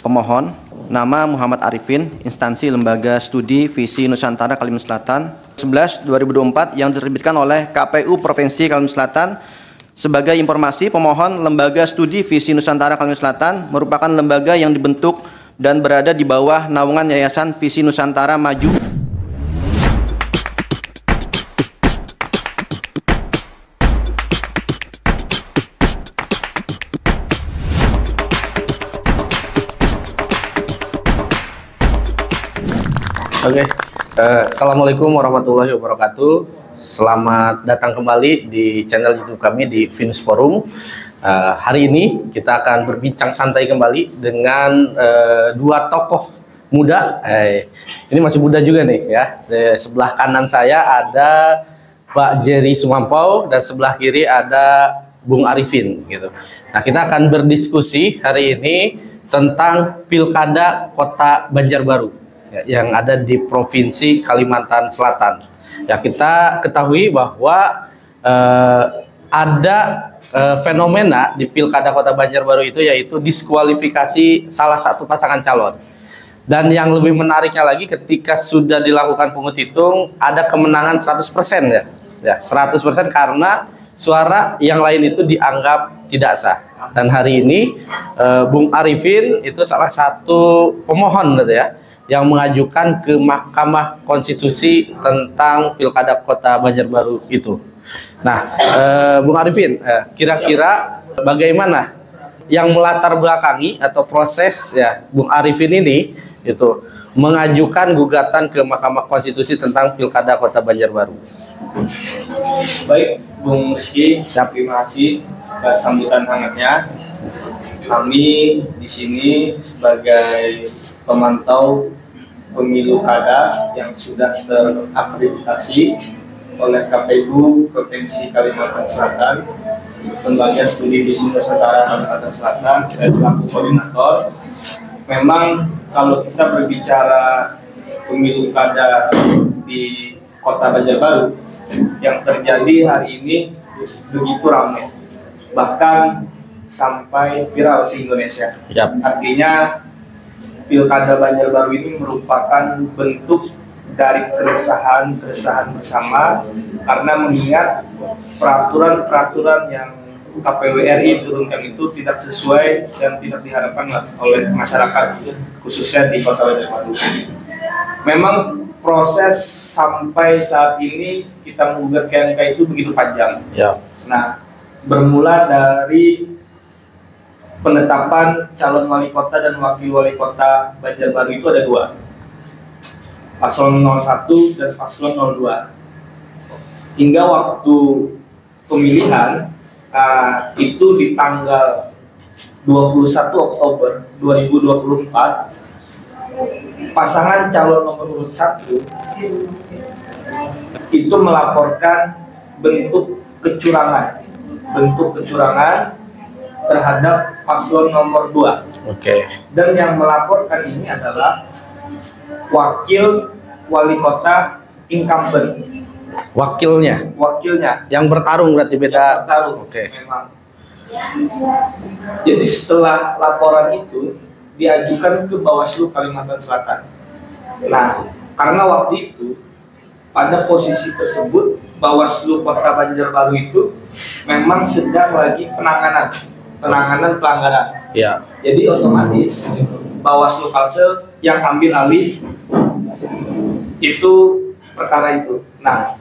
Pemohon, nama Muhammad Arifin, instansi Lembaga Studi Visi Nusantara Kalimantan Selatan, 11/2024 yang diterbitkan oleh KPU Provinsi Kalimantan Selatan. Sebagai informasi, pemohon Lembaga Studi Visi Nusantara Kalimantan Selatan merupakan lembaga yang dibentuk dan berada di bawah naungan Yayasan Visi Nusantara Maju. Oke, Assalamualaikum warahmatullahi wabarakatuh. Selamat datang kembali di channel YouTube kami di Venus Forum. Hari ini kita akan berbincang santai kembali dengan dua tokoh muda. Ini masih muda juga nih ya. Di sebelah kanan saya ada Pak Jerry Sumampau dan sebelah kiri ada Bung Arifin gitu. Nah, kita akan berdiskusi hari ini tentang Pilkada Kota Banjarbaru yang ada di Provinsi Kalimantan Selatan. Ya, kita ketahui bahwa ada fenomena di Pilkada Kota Banjarbaru itu, yaitu diskualifikasi salah satu pasangan calon. Dan yang lebih menariknya lagi, ketika sudah dilakukan pungut hitung, ada kemenangan 100% ya. Ya, 100% karena suara yang lain itu dianggap tidak sah. Dan hari ini Bung Arifin itu salah satu pemohon gitu ya, yang mengajukan ke Mahkamah Konstitusi tentang Pilkada Kota Banjarbaru itu. Nah, Bung Arifin, kira-kira bagaimana yang melatar belakangi atau proses ya Bung Arifin ini itu mengajukan gugatan ke Mahkamah Konstitusi tentang Pilkada Kota Banjarbaru? Baik, Bung Rizky, terima kasih atas sambutan hangatnya. Kami di sini sebagai pemantau pemilu kada yang sudah terakreditasi oleh KPU Provinsi Kalimantan Selatan, Lembaga Studi Visi Nusantara Kalimantan Selatan, saya selaku koordinator. Memang kalau kita berbicara pemilu kada di Kota Banjarbaru, yang terjadi hari ini begitu ramai, bahkan sampai viral se-Indonesia. Artinya Pilkada Banjarbaru ini merupakan bentuk dari keresahan bersama, karena mengingat peraturan-peraturan yang KPU RI turunkan itu tidak sesuai dan tidak diharapkan oleh masyarakat, khususnya di Kota Banjarbaru. Memang proses sampai saat ini kita menggugat ke MK itu begitu panjang. Nah, bermula dari penetapan calon wali kota dan wakil wali kota Banjarbaru itu ada dua, paslon 01 dan paslon 02. Hingga waktu pemilihan itu di tanggal 21 Oktober 2024, pasangan calon nomor urut 1 itu melaporkan bentuk kecurangan terhadap paslon nomor 2. Dan yang melaporkan ini adalah wakil wali kota incumbent. Wakilnya yang bertarung berarti beda. Memang. Jadi setelah laporan itu diajukan ke Bawaslu Kalimantan Selatan. Nah, karena waktu itu pada posisi tersebut Bawaslu Kota Banjarbaru itu memang sedang lagi penanganan pelanggaran. Jadi otomatis Bawaslu Kalsel yang ambil alih itu perkara itu. Nah,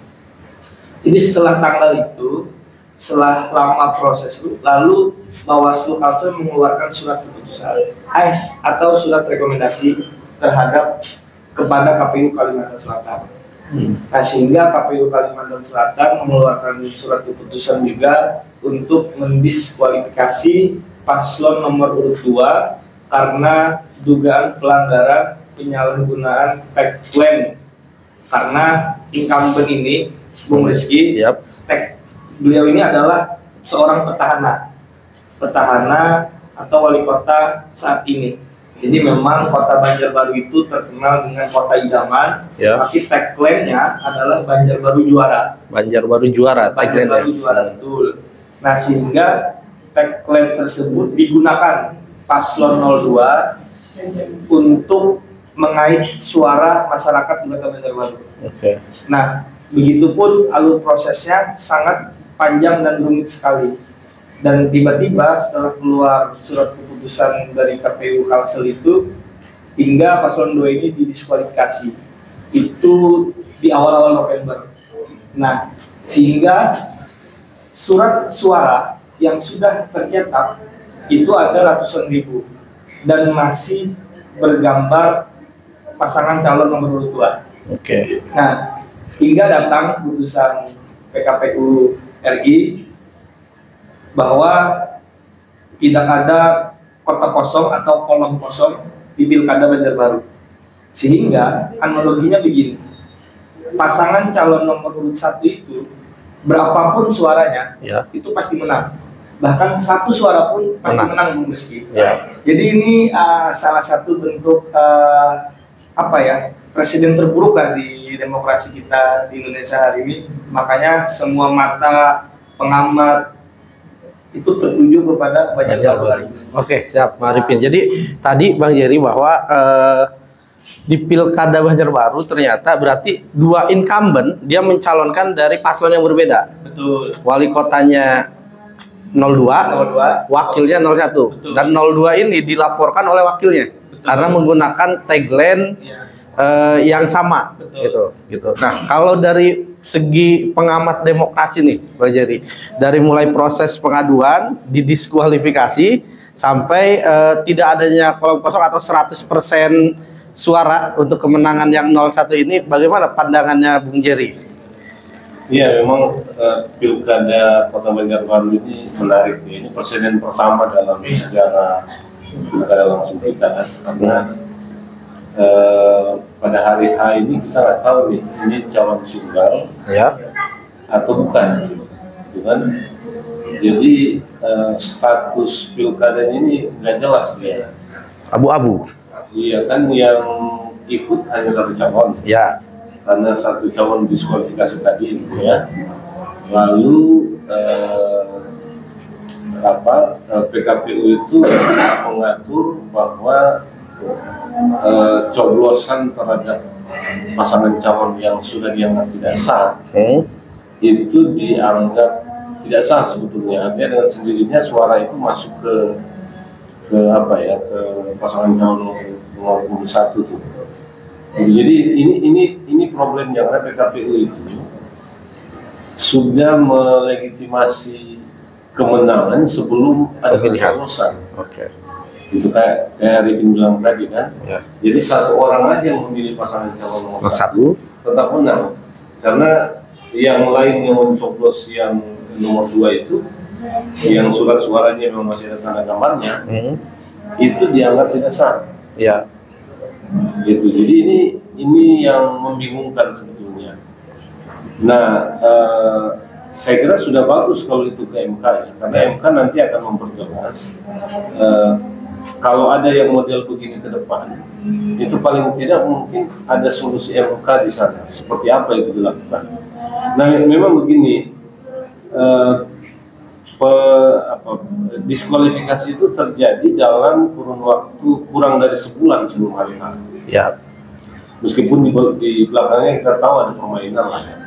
ini setelah tanggal itu, setelah lama proses itu, lalu Bawaslu Kalsel mengeluarkan surat keputusan atau surat rekomendasi kepada KPU Kalimantan Selatan. Nah, sehingga KPU Kalimantan Selatan mengeluarkan surat keputusan juga untuk mendiskualifikasi paslon nomor urut 2 karena dugaan pelanggaran penyalahgunaan tagline. Karena incumbent ini, Bung Rizky, beliau ini adalah seorang petahana atau wali kota saat ini. Jadi memang Kota Banjarbaru itu terkenal dengan kota idaman, tapi tagline-nya adalah Banjarbaru juara. Banjarbaru juara, betul. Nah, sehingga tagline tersebut digunakan paslon 02 untuk mengait suara masyarakat di Kota Banjarbaru. Oke. Nah, begitupun alur prosesnya sangat panjang dan rumit sekali. Dan tiba-tiba setelah keluar surat keputusan dari KPU Kalsel itu, hingga paslon 2 ini didiskualifikasi. Itu di awal-awal November. Nah, sehingga surat suara yang sudah tercetak itu ada ratusan ribu dan masih bergambar pasangan calon nomor urut 2. Oke. Nah, hingga datang putusan PKPU RI bahwa tidak ada kotak kosong atau kolom kosong di Pilkada Banjarbaru. Sehingga analoginya begini, pasangan calon nomor urut 1 itu berapapun suaranya, Ya. itu pasti menang. Bahkan satu suara pun pasti menang, Bung Rizky. Ya. Jadi ini salah satu bentuk presiden terburuk lah di demokrasi kita di Indonesia hari ini. Makanya semua mata pengamat itu tertuju kepada Banjarbaru. Oke, siap, Pak Arifin. Jadi tadi Bang Jerry bahwa di Pilkada Banjarbaru ternyata berarti 2 incumbent dia mencalonkan dari paslon yang berbeda. Betul. Wali kotanya 02, wakilnya 01. Betul. Dan 02 ini dilaporkan oleh wakilnya. Betul. Karena menggunakan tagline yang sama. Betul. Gitu. Nah, kalau dari segi pengamat demokrasi nih, Bang Jerry, dari mulai proses pengaduan, didiskualifikasi sampai tidak adanya kolom kosong atau 100% suara untuk kemenangan yang 01 ini, bagaimana pandangannya Bung Jerry? Iya, memang Pilkada Kota Banjarbaru ini menarik ya. Ini presiden pertama dalam sejarah pilkada langsung kita kan, karena pada hari H ini kita nggak tahu nih ini calon tunggal Ya. atau bukan, gitu kan? Jadi status pilkada ini nggak jelas dia. Abu-abu. Iya kan, yang ikut hanya satu calon. Ya. Karena satu calon diskualifikasi tadi itu ya. Lalu PKPU itu mengatur bahwa coblosan terhadap pasangan calon yang sudah dianggap tidak sah itu dianggap tidak sah sebetulnya. Artinya dengan sendirinya suara itu masuk ke pasangan calon nomor urut 1 tuh. Jadi ini problemnya, karena PKPU itu sudah melegitimasi kemenangan sebelum ada pencoblosan. Oke. Itu kayak Arifin bilang tadi kan. Ya. Jadi satu orang aja yang memilih pasangan calon nomor 1 tetap menang, karena yang lain yang mencoblos yang nomor 2 itu, yang surat suaranya memang masih ada tanda gambarnya, itu dianggap tidak sah. Ya. Gitu. Jadi ini yang membingungkan sebetulnya. Nah, saya kira sudah bagus kalau itu ke MK ya, karena MK nanti akan memperjelas kalau ada yang model begini ke depan, itu paling tidak mungkin ada solusi MK di sana. Seperti apa itu dilakukan? Nah, memang begini, diskualifikasi itu terjadi dalam kurun waktu kurang dari sebulan sebelum hari H. Ya. Meskipun di belakangnya kita tahu ada permainan lah ya.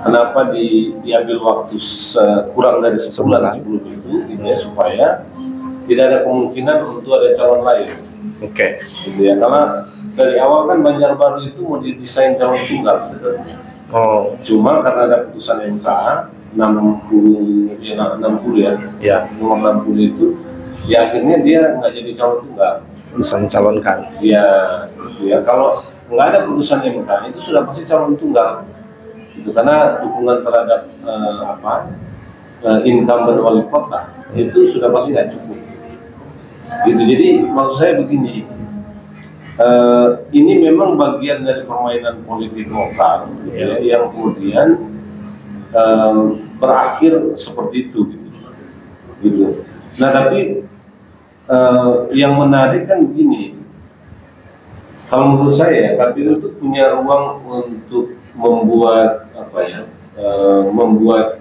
Kenapa diambil waktu kurang dari sebulan sebelum itu, gitu ya, supaya tidak ada kemungkinan untuk ada calon lain. Oke. Gitu ya, karena dari awal kan Banjarbaru itu mau didesain calon tunggal sebenarnya. Oh. Cuma karena ada putusan MK 60 ya. Ya. Nomor 60 itu, ya akhirnya dia nggak jadi calon tunggal. Bisa mencalonkan. Ya, gitu ya. Kalau nggak ada putusan MK itu sudah pasti calon tunggal. Itu karena dukungan terhadap incumbent wali kota itu sudah pasti nggak cukup. Gitu. Jadi maksud saya begini, ini memang bagian dari permainan politik lokal, gitu ya, yang kemudian berakhir seperti itu, gitu. Nah, tapi yang menarik kan begini, kalau menurut saya KPU itu punya ruang untuk membuat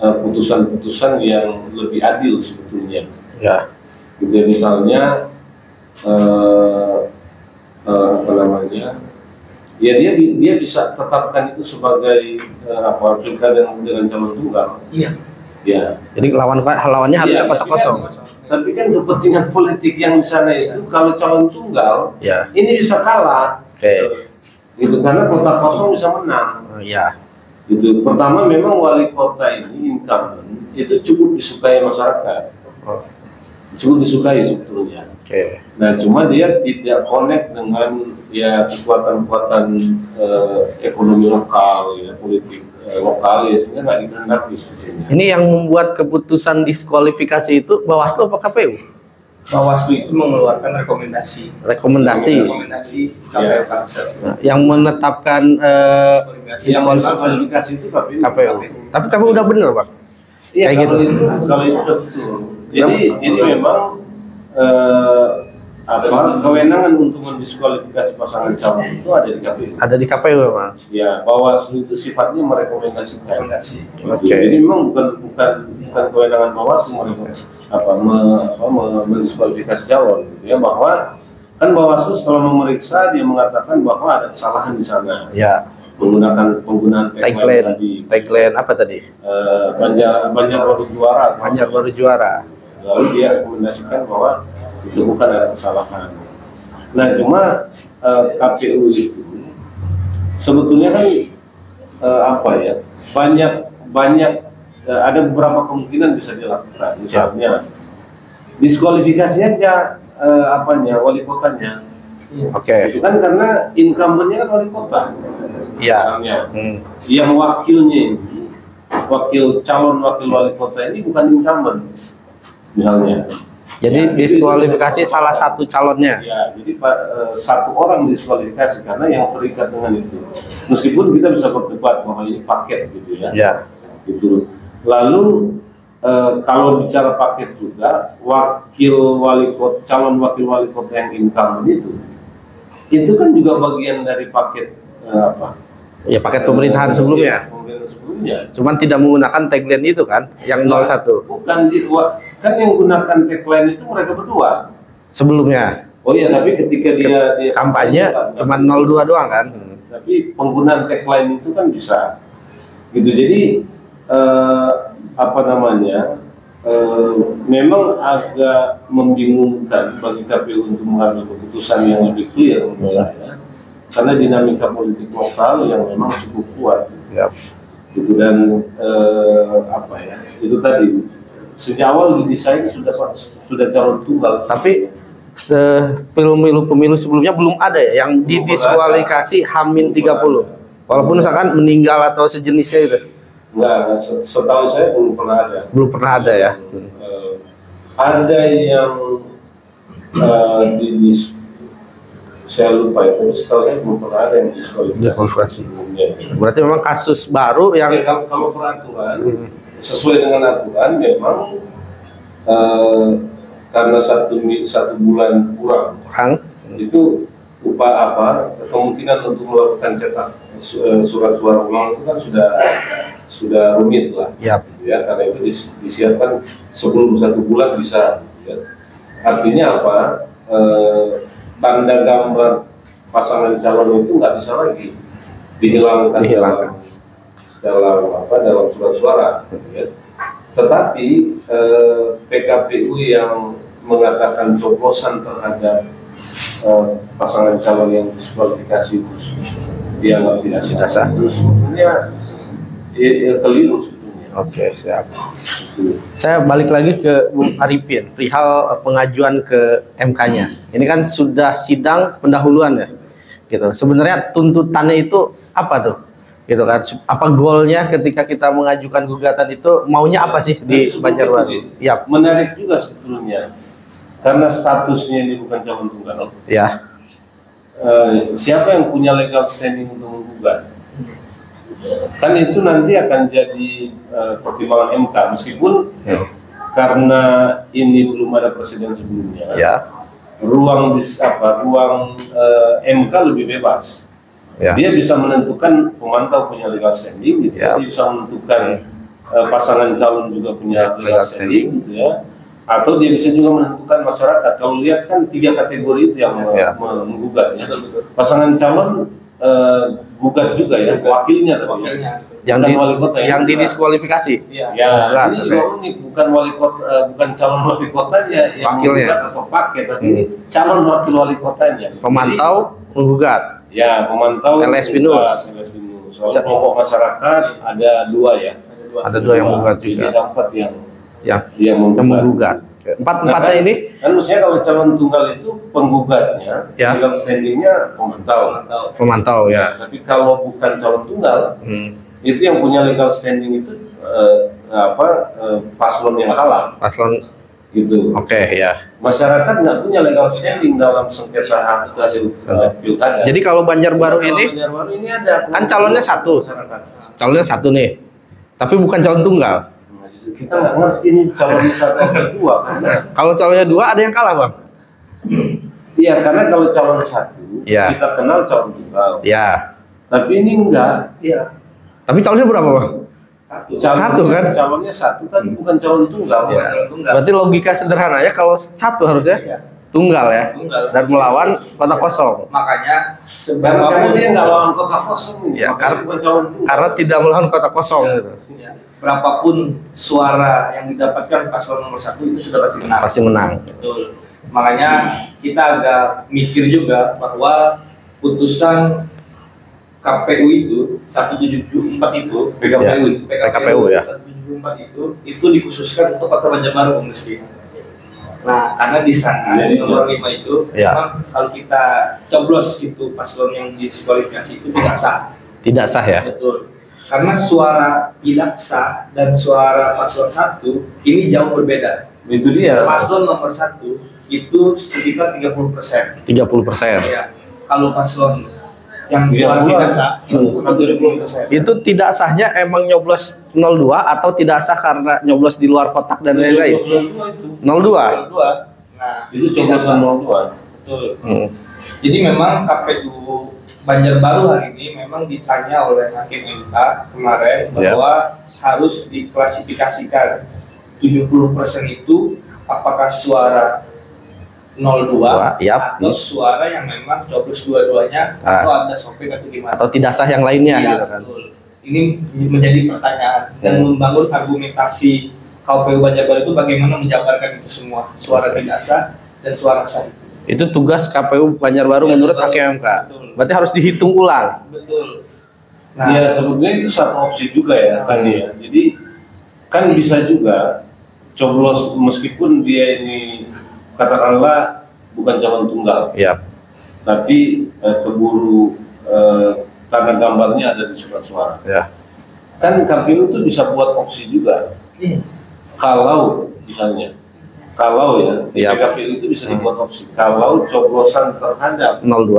putusan-putusan yang lebih adil sebetulnya. Ya. Gitu, misalnya ya dia bisa tetapkan itu sebagai pilkada dengan calon tunggal. Iya. Ya. Jadi lawannya harusnya Iya, kota kosong. Tapi kan kepentingan politik yang di sana itu kalau calon tunggal Ya. ini bisa kalah. Oke. Gitu karena kota kosong bisa menang. Ya. Gitu. Pertama memang wali kota ini incumbent itu cukup disukai masyarakat. Oh. Cukup disukai sebetulnya. Oke. Nah, cuma dia tidak connect dengan ya kekuatan-kekuatan ekonomi lokal, ya politik lokal, ya sehingga nggak dikehendaki sebetulnya. Ini yang membuat keputusan diskualifikasi itu Bawaslu apa KPU? Bawaslu itu mengeluarkan rekomendasi Rekomendasi. KPU Kalsel. Nah, yang menetapkan Yang diskualifikasi kualifikasi itu KPU. KPU. Tapi KPU udah bener, Pak. Iya, Kayak kalau gitu. kalau itu betul. Jadi memang kewenangan untuk mendiskualifikasi pasangan calon itu ada di KPU. Ada di KPU, Pak. Ya, Bawaslu itu sifatnya merekomendasikan. Oke. Jadi memang bukan kewenangan Bawaslu mendiskualifikasi calon, gitu ya, bahwa kan Bawaslu setelah memeriksa dia mengatakan bahwa ada kesalahan di sana. Ya. Penggunaan Tagline apa tadi? Banjar baru juara. Banjar baru juara. Lalu dia rekomendasikan bahwa itu bukan ada kesalahan. Nah, cuma KPU itu sebetulnya kan banyak ada beberapa kemungkinan bisa dilakukan. Misalnya diskualifikasi aja wali kotanya. Oke. Itu kan karena incumbent-nya kan wali kota. Iya. Misalnya, yang wakilnya ini, calon wakil wali kota ini bukan incumbent, misalnya. Jadi Ya, diskualifikasi salah satu calonnya. Ya, jadi satu orang diskualifikasi karena yang terikat dengan itu. Meskipun kita bisa berdebat bahwa ini paket gitu ya. Ya. Gitu. Lalu kalau bicara paket juga, calon wakil wali kota yang incumbent itu kan juga bagian dari paket Ya, paket pemerintahan sebelumnya. Pemerintahan sebelumnya. Cuman tidak menggunakan tagline itu kan, yang 01. Bukan kan yang gunakan tagline itu mereka berdua. Sebelumnya. Oh iya, tapi ketika dia Kampanye cuman 02 doang kan. Tapi penggunaan tagline itu kan bisa. Gitu. Jadi memang agak membingungkan bagi KPU untuk mengambil keputusan yang lebih clear menurut saya. Karena dinamika politik lokal yang memang cukup kuat. Yap. Gitu. Dan itu tadi sejak awal didesain sudah calon tunggal. Tapi pemilu sebelumnya belum ada ya yang didiskualifikasi H-30. Walaupun misalkan meninggal atau sejenisnya itu. Enggak, setahu saya belum pernah ada. Belum pernah ada ya. Ada yang saya lupa itu, setahu saya belum pernah ada yang diskualifikasi. Berarti memang kasus baru yang kalau peraturan sesuai dengan aturan memang karena satu bulan kurang itu kemungkinan untuk melakukan cetak surat suara ulang itu kan sudah rumit lah. Yap. Ya, karena itu disiapkan sebelum 1 bulan bisa. Ya. Artinya apa? Tanda gambar pasangan calon itu nggak bisa lagi dihilangkan dalam surat suara. Ya. Tetapi PKPU yang mengatakan coblosan terhadap pasangan calon yang diskualifikasi itu dianggap tidak sah. Terus sebetulnya keliru sebetulnya. Oke, siap. Saya balik lagi ke Bung Arifin, perihal pengajuan ke MK-nya. Ini kan sudah sidang pendahuluan ya, gitu. Sebenarnya tuntutannya itu apa tuh, gitu kan? Apa goalnya ketika kita mengajukan gugatan itu, maunya apa sih di Banjarbaru? Ya. Menarik juga sebetulnya, karena statusnya ini bukan calon tunggal. Ya. Siapa yang punya legal standing untuk menggugat? Kan itu nanti akan jadi pertimbangan MK, meskipun karena ini belum ada presiden sebelumnya. Ya. Ruang MK lebih bebas. Ya. Dia bisa menentukan pemantau punya legal standing, gitu. Ya. Dia bisa menentukan pasangan calon juga punya legal standing, gitu ya. Atau dia bisa juga menentukan masyarakat. Kalau lihat kan 3 kategori itu yang menggugat ya. Pasangan calon gugat juga ya, wakilnya tapi yang wali kota yang didiskualifikasi. Ya, ini juga unik, bukan wali kota, bukan calon wali kotanya yang wakilnya menggugat atau pakai, tapi calon wakil wali kotanya. Pemantau menggugat. Ya, pemantau LS Binus. Soal kelompok masyarakat ada 2 ya. Ada 2 yang menggugat juga. Jadi ada 4 yang menggugat. Empatnya ini kan maksudnya kalau calon tunggal itu penggugatnya, legal standingnya pemantau ya. Tapi kalau bukan calon tunggal, itu yang punya legal standing itu paslon yang kalah. Paslon gitu. Oke, ya. Masyarakat nggak punya legal standing dalam sengketa hasil pilkada. Jadi kalau Banjarbaru ini ada kan calonnya satu. Calonnya satu nih. Tapi bukan calon tunggal. Kita nggak ngerti nih calonnya 1 atau 2 karena kalau calonnya 2 ada yang kalah, Bang. Iya, karena kalau calon 1 kita kenal calon tunggal. Iya. Tapi ini enggak. Iya. Tapi calonnya berapa, Bang? Satu kan? Calonnya 1 tapi bukan calon tunggal. Ya. Berarti logika sederhananya kalau 1 harusnya tunggal ya. Dan melawan kota kosong. Makanya karena dia nggak lawan kota kosong. Ya, karena tidak melawan kota kosong gitu. Berapapun suara yang didapatkan paslon nomor 1 itu sudah pasti menang. Pasti menang. Betul. Makanya kita agak mikir juga bahwa putusan KPU itu 174 itu PKPU ya. 174 itu dikhususkan untuk Kota Banjarbaru meski. Nah, karena di sana di nomor 5 itu memang kalau kita coblos gitu paslon yang diskualifikasi itu tidak sah. Tidak sah ya. Betul. Karena suara tidak sah dan suara paslon 1 ini jauh berbeda. Itu dia. Paslon nomor 1 itu sekitar 30%. 30%. Ya. Kalau paslon yang suara tidak sah itu 20%. Itu tidak sahnya emang nyoblos 02 atau tidak sah karena nyoblos di luar kotak dan lain-lain? 02. Nah, itu coblosan 02. Betul. Jadi memang KPU Banjarbaru hari ini memang ditanya oleh Hakim MK kemarin bahwa harus diklasifikasikan 70% itu apakah suara 02 atau suara yang memang coblos dua-duanya atau ada sopir atau gimana atau tidak sah yang lainnya gitu kan. Ini menjadi pertanyaan dan membangun argumentasi KPU Banjarbaru itu bagaimana menjabarkan itu semua suara tidak sah dan suara sah. Itu tugas KPU Banjarbaru menurut Hakim MK. Berarti harus dihitung ulang. Betul. Nah, ya sebetulnya itu satu opsi juga ya tadi ya. Jadi kan bisa juga coblos meskipun dia ini katakanlah bukan calon tunggal, tapi keburu tanda gambarnya ada di surat suara. Kan KPU itu bisa buat opsi juga. Kalau misalnya, kalau ya, KPU itu bisa dibuat opsi. Kalau coblosan terhadap 02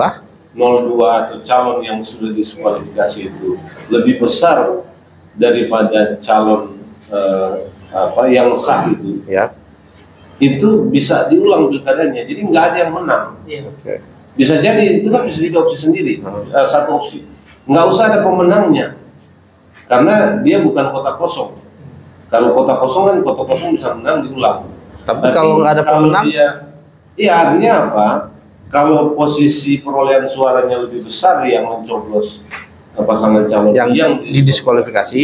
atau calon yang sudah diskualifikasi itu lebih besar daripada calon yang sah itu bisa diulang pilkadanya, jadi nggak ada yang menang. Bisa jadi itu kan bisa jadi opsi sendiri, satu opsi. Nggak usah ada pemenangnya, karena dia bukan kota kosong. Kalau kota kosong kan kota kosong bisa menang diulang. Tapi kalau nggak ada pemenang, iya artinya apa? Kalau posisi perolehan suaranya lebih besar yang mencoblos pasangan calon yang didiskualifikasi,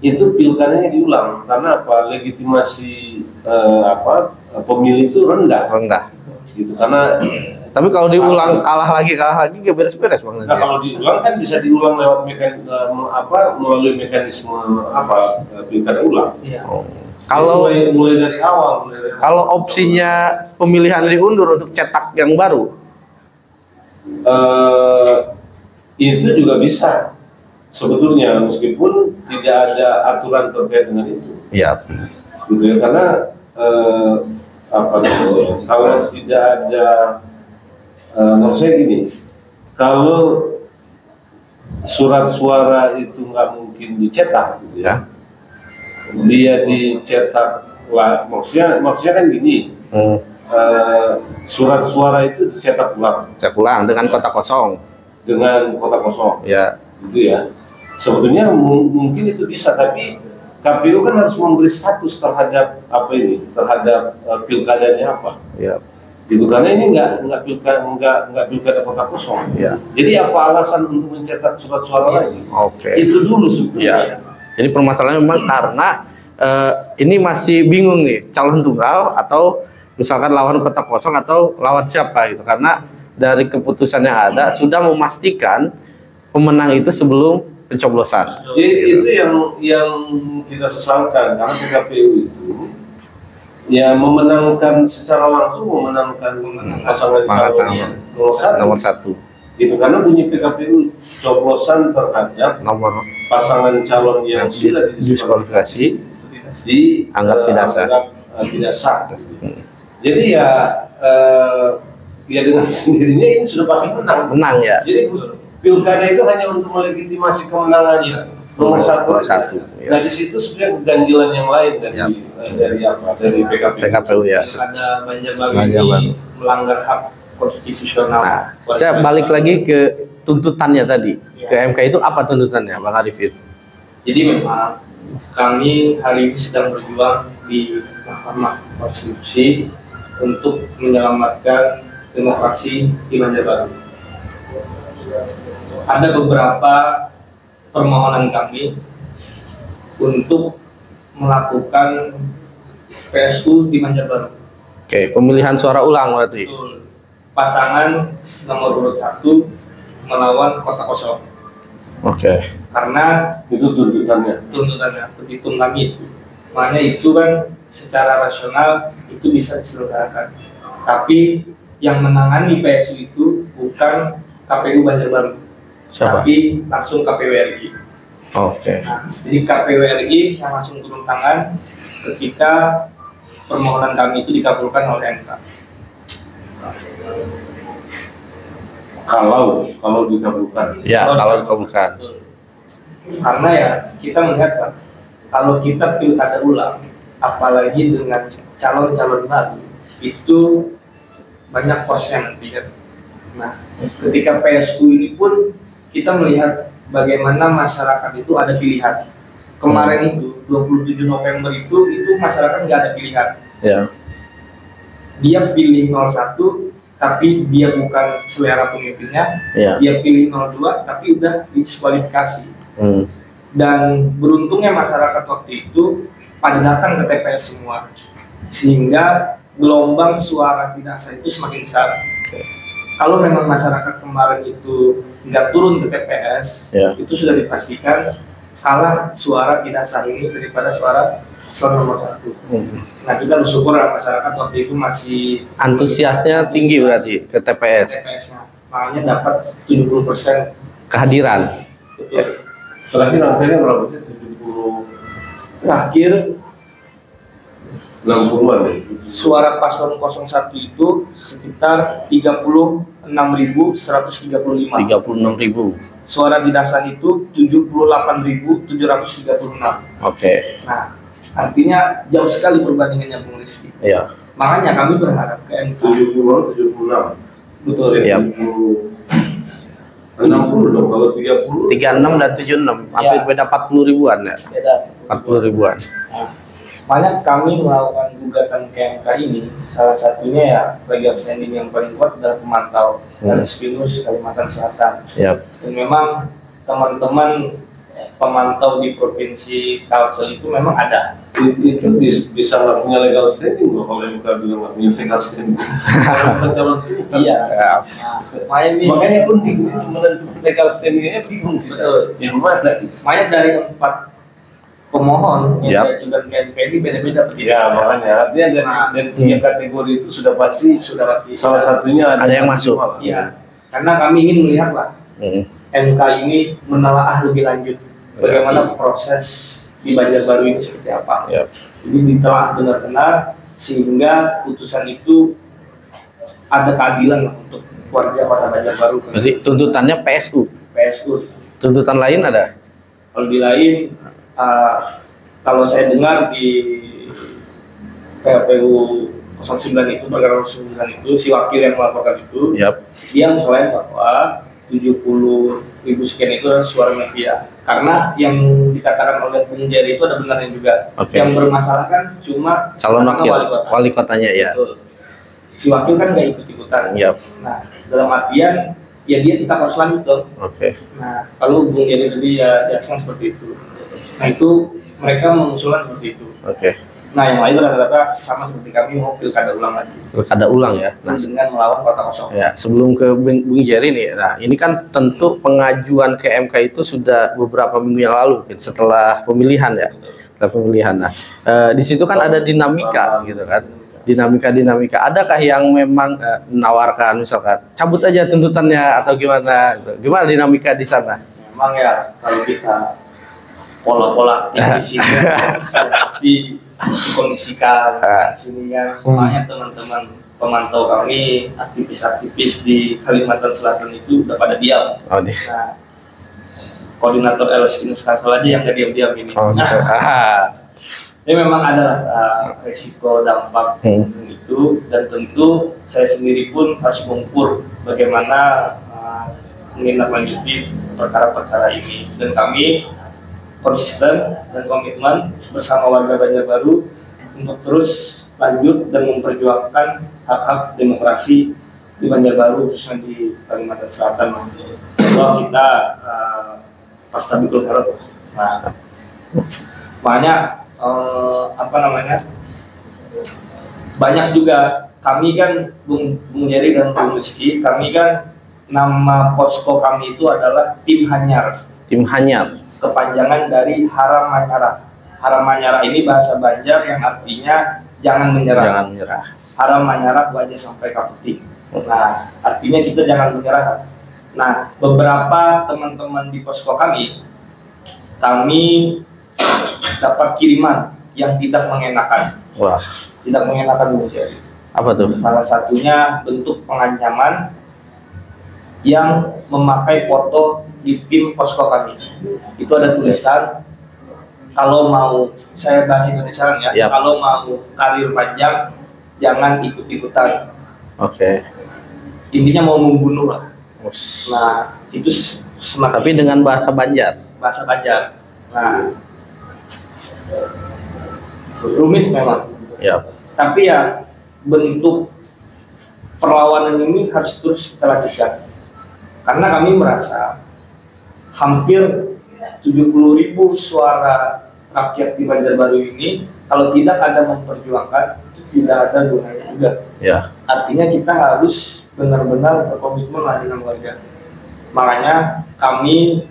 itu pilkadanya diulang karena apa? Legitimasi pemilih itu rendah gitu karena tapi kalau diulang kalah lagi gak beres-beres Bang. Nah, kalau diulang kan bisa diulang lewat melalui mekanisme pilkada ulang. Kalau mulai dari awal kalau opsinya pemilihan diundur untuk cetak yang baru itu juga bisa sebetulnya meskipun tidak ada aturan terkait dengan itu. Gitu ya karena kalau tidak ada maksud saya gini, kalau surat suara itu nggak mungkin dicetak gitu dia dicetak lah, maksudnya kan gini, surat suara itu dicetak ulang dengan kota kosong gitu ya sebetulnya mungkin itu bisa, tapi KPU kan harus memberi status terhadap apa ini, terhadap pilkadanya apa. Ya. Gitu, karena ini nggak pilkada kota kosong. Ya. Jadi apa alasan untuk mencetak surat suara lagi? Oke. Itu dulu sebenarnya. Ya. Jadi permasalahannya memang karena ini masih bingung nih, calon tunggal atau misalkan lawan kota kosong atau lawan siapa gitu. Karena dari keputusan yang ada sudah memastikan pemenang itu sebelum pencoblosan. Jadi itu yang kita sesalkan, karena PKPU itu ya memenangkan secara langsung, memenangkan pasangan calon nomor satu. Gitu, karena bunyi PKPU coblosan terhadap Nomor pasangan calon yang sudah diskualifikasi dianggap tidak sah. Jadi ya dengan sendirinya ini sudah pasti menang. Menang ya. Jadi pilkada itu hanya untuk melegitimasi kemenangannya nomor satu. Ya. Nah di situ sebenarnya keganjilan yang lain dari PKPU ya. Ada Banjarbaru ini melanggar hak konstitusional. Nah, saya balik lagi ke tuntutannya tadi. Ke MK itu apa tuntutannya, Bang Arifin? Jadi memang kami hari ini sedang berjuang di Mahkamah Konstitusi untuk menyelamatkan demokrasi di Banjarbaru. Ada beberapa permohonan kami untuk melakukan PSU di Banjarbaru. Oke, pemilihan suara ulang berarti. Betul. Pasangan nomor urut 1 melawan kota kosong. Oke. Karena itu tuntutannya. petitum kami itu. Makanya itu kan secara rasional itu bisa diselenggarakan. Tapi yang menangani PSU itu bukan KPU Banjarbaru, tapi langsung KPU RI. Oke. Nah, jadi KPU RI yang langsung turun tangan ketika permohonan kami itu dikabulkan oleh MK. Kalau dikabulkan. Ya, kalau dikabulkan. Karena ya kita melihat kan, kalau kita pilkada ulang, apalagi dengan calon-calon baru, itu banyak kosnya nanti kan. Nah, ketika PSU ini pun kita melihat bagaimana masyarakat itu ada pilihan. Kemarin itu 27 November itu masyarakat nggak ada pilihan. Ya. Dia pilih 01 tapi dia bukan selera pemimpinnya. Ya. Dia pilih 02 tapi udah diskualifikasi. Dan beruntungnya masyarakat waktu itu pada datang ke TPS semua, sehingga gelombang suara tidak sah itu semakin besar. Kalau memang masyarakat kemarin itu nggak turun ke TPS, itu sudah dipastikan kalah suara tidak sah ini daripada suara nomor 1. Nah, kita bersyukur masyarakat waktu itu masih antusiasnya tinggi berarti ke TPS. Makanya dapat 70% kehadiran. Betul. Terakhir angkanya berapa sih? 70. Terakhir 60-an ya? Suara paslon 01 itu sekitar 36.135. 36.000. Suara tidak sah itu 78.736. Oke. Nah, artinya jauh sekali perbandingannya, Bung Rizky. Iya. Makanya kami berharap ke MK. 76. Betul. Iya. 60 dong, kalau 30 36 dan 76 hampir beda 40 ribuan ya. Beda. 40 ribuan. Nah, banyak kami melakukan gugatan ke MK ini, salah satunya ya legal standing yang paling kuat adalah pemantau dari Spinus Kalimantan Selatan. Yap. Dan memang teman-teman pemantau di provinsi Kalsel itu memang ada. itu bisa nggak punya legal standing loh kalau MK bilang nggak punya legal standing. Calon tunggal. Iya. Ya. Makanya unik menentukan legal standingnya bingung. Betul. Yang mana itu? Makanya dari 4 pemohon yang diajukan ke MK ini beda-beda. Ya makanya artinya dari 3 kategori itu sudah pasti salah satunya ada yang masuk. Iya. Karena kami ingin melihat lah MK ini menelaah lebih lanjut bagaimana proses di Banjarbaru ini seperti apa. Jadi ditelah benar-benar sehingga putusan itu ada keadilan lah untuk warga Kota Banjarbaru. Jadi tuntutannya PSU. Tuntutan lain ada? Kalau di lain, kalau saya dengar di PKPU 09 itu, perkara 09 itu, si wakil yang melaporkan itu, dia mengklaim bahwa 70 ribu sekian itu adalah suara media. Karena yang dikatakan oleh Bung Jerry itu ada benarnya juga. Oke. Yang bermasalah kan cuma Calon karena wakil, wali kotanya ya. Betul. Si wakil kan nggak ikut-ikutan. Yap. Nah, dalam artian ya dia tetap harus lanjut dong. Oke. Nah, kalau Bung Jerry tadi ya jelaskan seperti itu. Nah, itu mereka mengusulkan seperti itu. Oke. Nah, yang lain rata-rata sama seperti kami mau pilkada ulang lagi. Pilkada ulang ya. Nah, Dengan melawan kota kosong. ya, sebelum ke Bung Jerry nih, nah ini kan tentu pengajuan ke MK itu sudah beberapa minggu yang lalu, gitu, setelah pemilihan ya, setelah pemilihan. Nah, di situ kan ada dinamika, gitu kan, dinamika. Adakah yang memang menawarkan misalkan cabut aja tuntutannya atau gimana? Gitu. Gimana dinamika di sana? Memang ya kalau kita pola-pola tipis itu pasti kondisikan sini ya. Makanya teman-teman pemantau kami, aktivis-aktivis di Kalimantan Selatan itu udah pada diam. Oh, di. Nah, koordinator LSP Nusantara aja yang nggak diam-diam ini. Oh, gitu. Ini memang ada resiko dampak itu, dan tentu saya sendiri pun harus mengukur bagaimana menindaklanjuti perkara-perkara ini, dan kami konsisten dan komitmen bersama warga Banjarbaru untuk terus lanjut dan memperjuangkan hak-hak demokrasi di Banjarbaru, khususnya di Kalimantan Selatan. Bahwa kita pastabikul harot. Nah, makanya banyak juga kami kan Bung Jerry dan Bung Rizky, kami kan nama posko kami itu adalah Tim Hanyar. Tim Hanyar. Kepanjangan dari Haram Manyarah. Haram Manyarah ini bahasa Banjar yang artinya jangan menyerah. Jangan menyerah. Haram Manyarah wajah sampai kaputing. Nah, artinya kita jangan menyerah. Nah, beberapa teman-teman di posko kami dapat kiriman yang tidak mengenakan. Wah. Tidak mengenakan Bung Jerry. Apa tuh? Salah satunya bentuk pengancaman yang memakai foto di tim posko kami. Itu ada tulisan, kalau mau, saya bahasa Indonesia ya, Yap. kalau mau karir panjang jangan ikut-ikutan. Oke. Intinya mau membunuh lah. Us. Nah, itu semakin Tapi dengan bahasa Banjar. bahasa Banjar. Nah, rumit memang. Ya. Tapi ya bentuk perlawanan ini harus terus kita lanjutkan. Karena kami merasa hampir 70.000 suara rakyat di Banjarbaru ini kalau tidak ada memperjuangkan itu tidak ada gunanya juga. Ya. Artinya kita harus benar-benar berkomitmen lah dengan warga. Makanya kami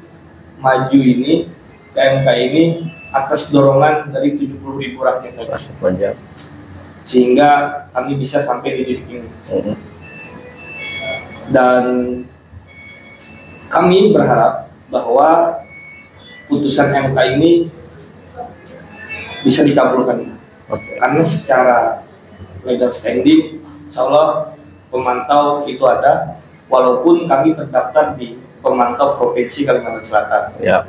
maju ini, KMK ini atas dorongan dari 70.000 rakyat tadi. Banjar. Sehingga kami bisa sampai di titik ini. Dan kami berharap bahwa putusan MK ini bisa dikabulkan. Oke. Karena secara legal standing, insya Allah pemantau itu ada, walaupun kami terdaftar di pemantau Provinsi Kalimantan Selatan. Ya.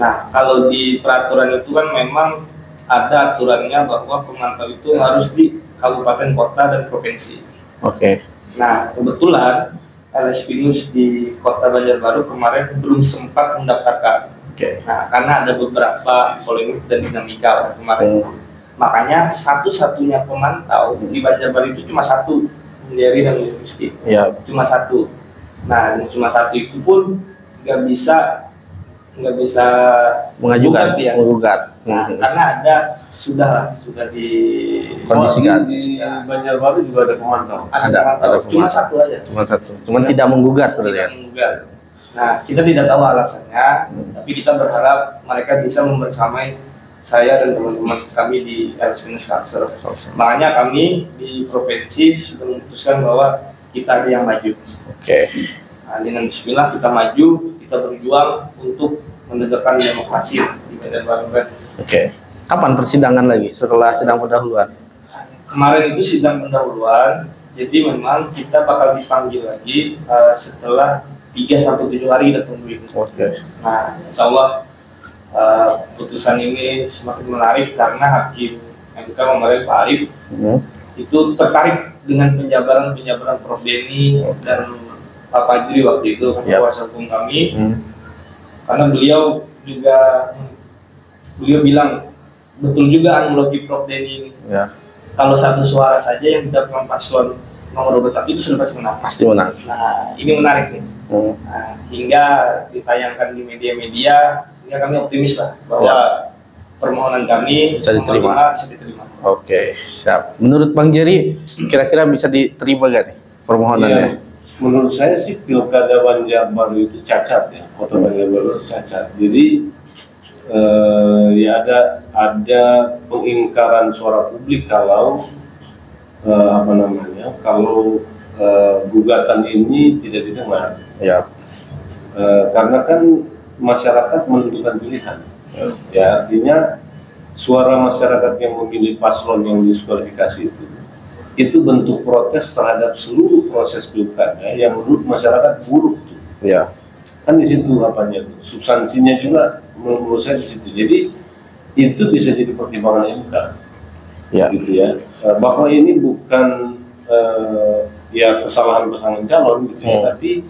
Nah, kalau di peraturan itu kan memang ada aturannya bahwa pemantau itu harus di kabupaten, kota, dan provinsi. Oke. Nah, kebetulan LSPNUS di Kota Banjarbaru kemarin belum sempat mendaftarkan. Oke. Nah, karena ada beberapa polemik dan dinamika kemarin. Makanya satu-satunya pemantau di Banjarbaru itu cuma satu, Jerry dan Rizky. Ya. Cuma satu. Nah, cuma satu itu pun nggak bisa Mengajukan. dia. Menggugat. Nah, karena sudah di Kondisikan. Di Banjarbaru juga ada pemantau. Ada cuma pemantau. satu aja. Cuma satu. Cuman tidak menggugat berarti ya. Tidak menggugat. Nah, kita tidak tahu alasannya, tapi kita berharap mereka bisa membersamai saya dan teman-teman kami di LSPNUS Kalsel. Makanya kami di provinsi sudah memutuskan bahwa kita ada yang maju. Oke. Nah, dengan bismillah kita maju, kita berjuang untuk menegakkan demokrasi di Banjarbaru. Oke. Kapan persidangan lagi setelah sidang pendahuluan? Kemarin itu sidang pendahuluan, jadi memang kita bakal dipanggil lagi setelah 3-7 hari kita tunggu itu. Oke. Nah, insya Allah putusan ini semakin menarik karena Hakim MK kemarin Pak Arif itu tertarik dengan penjabaran Prof Denny dan Pak Fajri waktu itu, kuasa hukum kami, karena beliau bilang betul juga analogi Prof Denny ini. Ya. Kalau satu suara saja yang didapatkan paslon nomor 1 itu sudah pasti menang. Pasti menang. Nah, ini menarik nih. Nah, hingga ditayangkan di media-media, hingga kami optimis lah bahwa permohonan kami bisa diterima. Oke, siap. Menurut Bang Jerry, kira-kira bisa diterima gak nih permohonannya? Ya, menurut saya sih Pilkada Banjarbaru itu cacat ya, Kota Banjarbaru cacat. Jadi ya ada pengingkaran suara publik kalau kalau gugatan ini tidak didengar. Ya. Karena kan masyarakat menentukan pilihan. Ya, artinya suara masyarakat yang memilih paslon yang diskualifikasi itu bentuk protes terhadap seluruh proses pilkada yang menurut masyarakat buruk tuh. Ya. Kan di situ substansinya juga menurut saya di situ. Jadi itu bisa jadi pertimbangan MK. Ya. Gitu ya. Bahwa ini bukan ya kesalahan pasangan calon gitu ya, tapi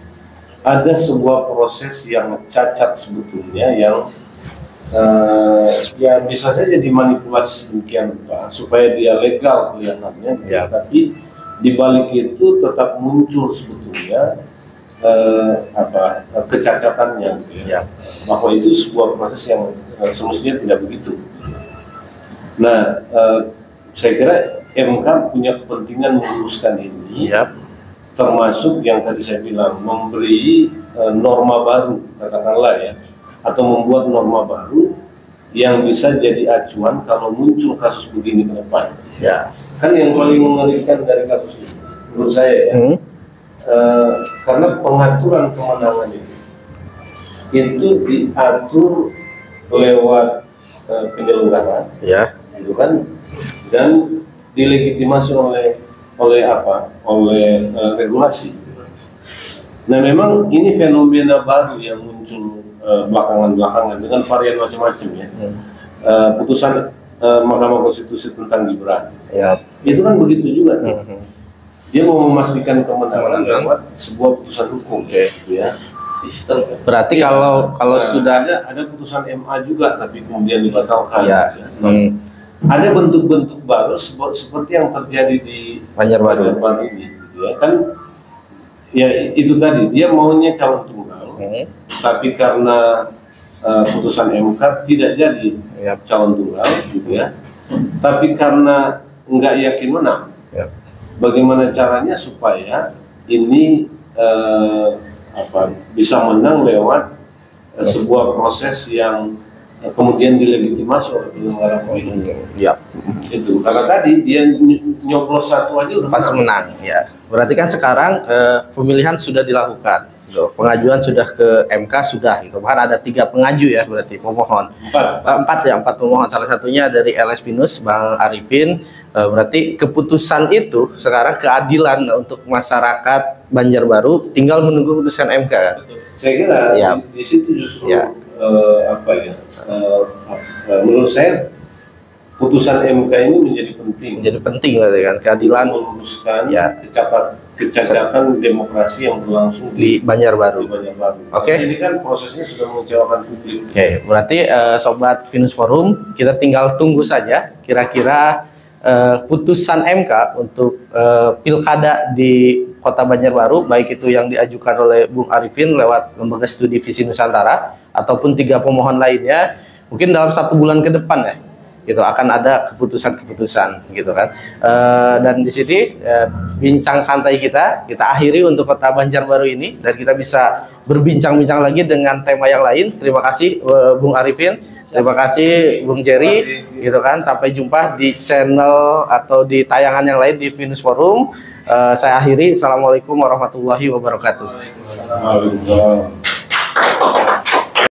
ada sebuah proses yang cacat sebetulnya yang ya bisa saja dimanipulasi demikian Pak, supaya dia legal kelihatannya, ya. Tapi di balik itu tetap muncul sebetulnya kecacatannya, gitu ya. Bahwa itu sebuah proses yang semestinya tidak begitu. Nah, saya kira MK punya kepentingan meluruskan ini, ya. Termasuk yang tadi saya bilang memberi norma baru, katakanlah ya, atau membuat norma baru yang bisa jadi acuan kalau muncul kasus begini ke depan. Ya. Kan yang paling mengerikan dari kasus ini, menurut saya ya, karena pengaturan kemenangan itu diatur lewat penyelenggara, ya, gitu kan, dan dilegitimasi oleh regulasi. Nah, memang ini fenomena baru yang muncul belakangan dengan varian macam-macam ya. Putusan Mahkamah Konstitusi tentang Gibran, ya. Itu kan begitu juga. Dia mau memastikan kemenangan lewat sebuah putusan hukum, gitu ya. Sistem. Berarti ya, kalau sudah ada putusan MA juga tapi kemudian dibatalkan. Ya. Ada bentuk-bentuk baru seperti yang terjadi di Banjarbaru ini, gitu ya. Kan ya itu tadi dia maunya calon tunggal, tapi karena putusan MK tidak jadi calon tunggal, gitu ya. Tapi karena nggak yakin menang, bagaimana caranya supaya ini bisa menang lewat sebuah proses yang kemudian dilegitimasi oleh penyelenggara pemilu. Ya. Itu karena tadi dia nyoblos satu aja udah pasti menang. Ya. Berarti kan sekarang pemilihan sudah dilakukan. Pengajuan sudah ke MK sudah gitu. Bahkan ada 3 pengaju ya, berarti pemohon. 4 pemohon. Salah satunya dari LS Pinus, Bang Arifin. Berarti keputusan itu sekarang keadilan untuk masyarakat Banjarbaru, tinggal menunggu putusan MK kan? Saya kira di situ justru menurut saya putusan MK ini menjadi penting. Menjadi penting berarti kan, keadilan meluruskan kecacatan demokrasi yang berlangsung di Banjarbaru. Oke. Ini kan prosesnya sudah mengecewakan publik. Oke, berarti sobat Finus Forum, kita tinggal tunggu saja kira-kira putusan MK untuk pilkada di Kota Banjarbaru, baik itu yang diajukan oleh Bung Arifin lewat Lembaga Studi Visi Nusantara ataupun 3 pemohon lainnya, mungkin dalam 1 bulan ke depan ya, gitu akan ada keputusan-keputusan gitu kan. Dan di sini bincang santai kita akhiri untuk Kota Banjarbaru ini, dan kita bisa berbincang-bincang lagi dengan tema yang lain. Terima kasih Bung Arifin, terima kasih Bung Jerry, gitu kan. Sampai jumpa di channel atau di tayangan yang lain di Finus Forum. Saya akhiri. Assalamualaikum warahmatullahi wabarakatuh.